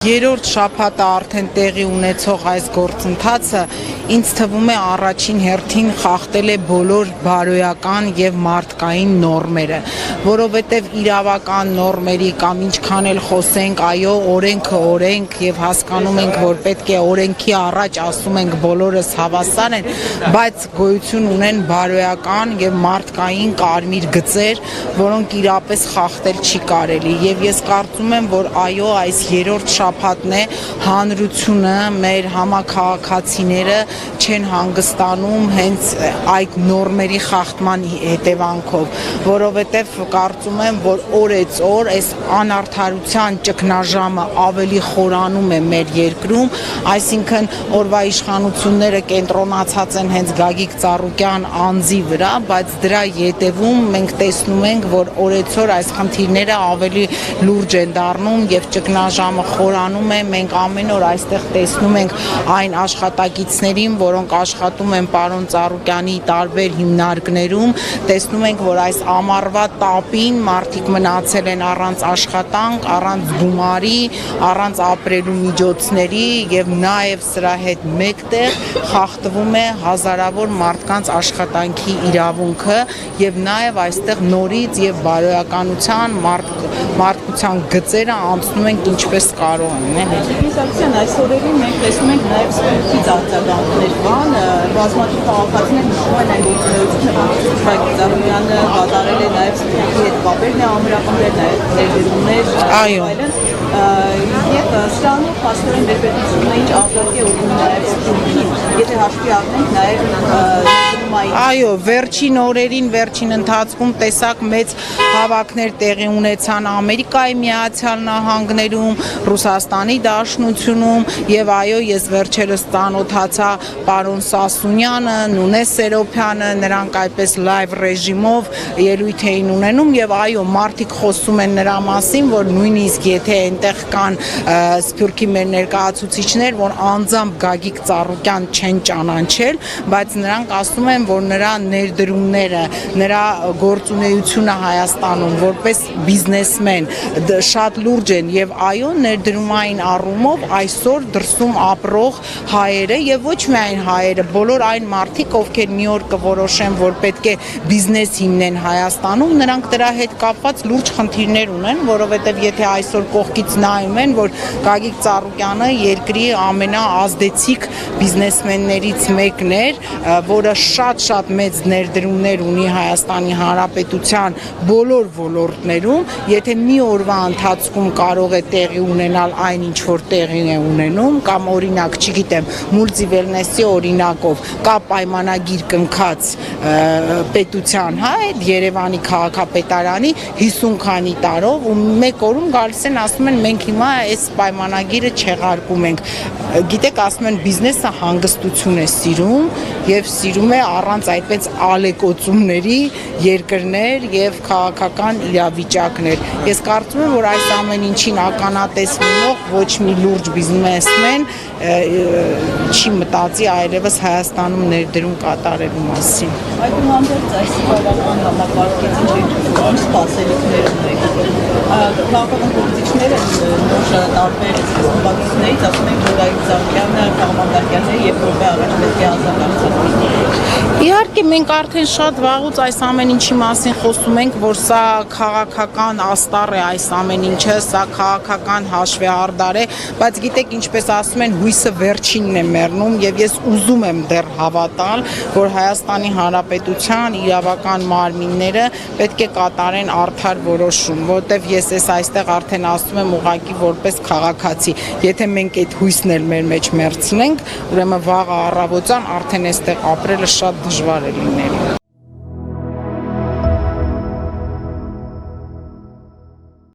Երրորդ շաբաթը արդեն տեղի ունեցող այս գործընթացը ինձ թվում է առաջին հերթին խախտել է բոլոր բարոյական եւ մարդկային նորմերը, որովհետեւ իրավական նորմերի կամ ինչքան էլ խոսենք, այո, օրենքը օրենք եւ հասկանում ենք, որ պետք է օրենքի առաջ ասում ենք բոլորս հավասար են, բայց գոյություն ունեն բարոյական եւ մարդկային կարմիր գծեր, որոնք իրապես խախտել չի կարելի եւ ես կարծում եմ, որ այո, այս երրորդ շաբաթն է հանրությունը, մեր համաքաղաքացիները չեն հանգստանում հենց այդ նորմերի խախտման հետևանքով, որովհետև կարծում եմ, որ օրեցօր այս անարդարության ճգնաժամը ավելի խորանում է մեր երկրում, այսինքն օրվա իշխանությունները կենտրոնացած են հենց Գագիկ Ծառուկյան անձի վրա, բայց դրա ետևում մենք տեսնում ենք, որ օրեցօր այս խնդիրները ավելի լուրջ են դառնում եւ ճգնաժամը խորանում է, մենք ամեն օր այստեղ տեսնում ենք այն աշխատակիցներին, որոնք աշխատում են պարոն Ծառուկյանի տարբեր հիմնարկներում, տեսնում ենք, որ այս ամառվա տապին մարդիկ մնացել են առանց աշխատանք, առանց գումարի, առանց ապրելու միջոցների եւ նաեւ սրա հետ մեկտեղ խախտվում է հազարավոր մարդկանց աշխատանքի իրավունքը եւ նաեւ այստեղ նորից եւ բարոյականության մարդկության գծերը անցնում են ինչպես կարող են։ Իսկական այս օրերին մենք տեսնում ենք նաև սպորտի արձագանքներ կան, բազմաթիվ քաղաքացիներ նշում են այն գործունեությունը, որ Գագիկ Ծառուկյանը կատարել է նաև սպորտի հետ կապեր, ամրապնդել նաև ներդրումներ, այլն։ Եվ սրանով փաստորեն մեր պետությունը ինչ արտադրի ուղղում նաև սպորտին, եթե հաշվի առնենք նաև Այո, վերջին օրերին, վերջին ընթացքում տեսակ մեծ հավաքներ տեղի ունեցան Ամերիկայի Միացյալ Նահանգներում, Ռուսաստանի Դաշնությունում եւ այո, ես վերջերս ծանոթացա պարոն Սասունյանը, Նունես Սերոփյանը, նրանք այդպես լայվ ռեժիմով ելույթ էին ունենում եւ այո, մարդիկ խոսում են նրա մասին, որ նույնիսկ եթե այնտեղ կան Սփյուռքի մեր ներկայացուցիչներ, որ անձամբ Գագիկ Ծառուկյան չեն ճանաչել, բայց նրանք ասում են, որ նրա ներդրումները, նրա գործունեությունը Հայաստանում որպես բիզնեսմեն շատ լուրջ են եւ այո, ներդրումային առումով այսօր դրսում ապրող հայերը եւ ոչ միայն հայերը, բոլոր այն մարդիկ, ովքեր մի օր կորոշեն, որ պետք է բիզնես հիմնեն Հայաստանում, նրանք դրա հետ կապված լուրջ խնդիրներ ունեն, որովհետեւ եթե այսօր կողքից նայում են, որ Գագիկ Ծառուկյանը երկրի ամենաազդեցիկ բիզնեսմեններից մեկն էր, որը շատ մեծ ներդրումներ ունի Հայաստանի Հանրապետության բոլոր ոլորտներում, եթե մի օրվա ընթացքում կարող է տեղի ունենալ այն ինչ որ տեղի է ունենում, կամ օրինակ, չգիտեմ, մուլտիվելնեսի օրինակով կա պայմանագիր կնքած պետության հետ, Երևանի քաղաքապետարանի 50 քանի տարով ու մեկ օրում գալիս են ասում են մենք հիմա այս պայմանագիրը չեղարկում ենք։ Գիտեք, ասում են բիզնեսը հանգստություն է սիրում եւ սիրում է առանց այդպես ալեկոծումների երկրներ եւ քաղաքական իրավիճակներ։ Ես կարծում եմ, որ այս ամեն ինչին ականատես լինող ոչ մի լուրջ բիզնեսմեն չի մտածի այլևս Հայաստանում ներդրում կատարելու մասին։ Այդուհանդերձ այս բավական համակարգեցին ինչ սպասելիքներ ունեք։ Քաղաքական գործիչները նոր տարբեր սկզբունքներից ասում են, որ Գագիկ Ծառուկյանը Խաղմանդակյանը եւ որպես առաջ պետք է ազատագրվի։ Իհարկե մենք արդեն շատ վաղուց այս ամեն ինչի մասին խոսում ենք, որ սա քաղաքական աստառ է այս ամեն ինչը, սա քաղաքական հաշվեհարդար է, բայց գիտեք ինչպես ասում են, հույսը վերջինն է մեռնում եւ ես ուզում եմ դեռ հավատալ, որ Հայաստանի Հանրապետության իրավական մարմինները պետք է կատարեն արդար որոշում, որտեվ ես այստեղ արդեն ասում եմ ուղղակի որպես քաղաքացի, եթե մենք այդ հույսն էլ մեր մեջ մերցնենք, ուրեմն վաղը առավոտյան արդեն այստեղ ապրելը շատ դժվար է լինելու։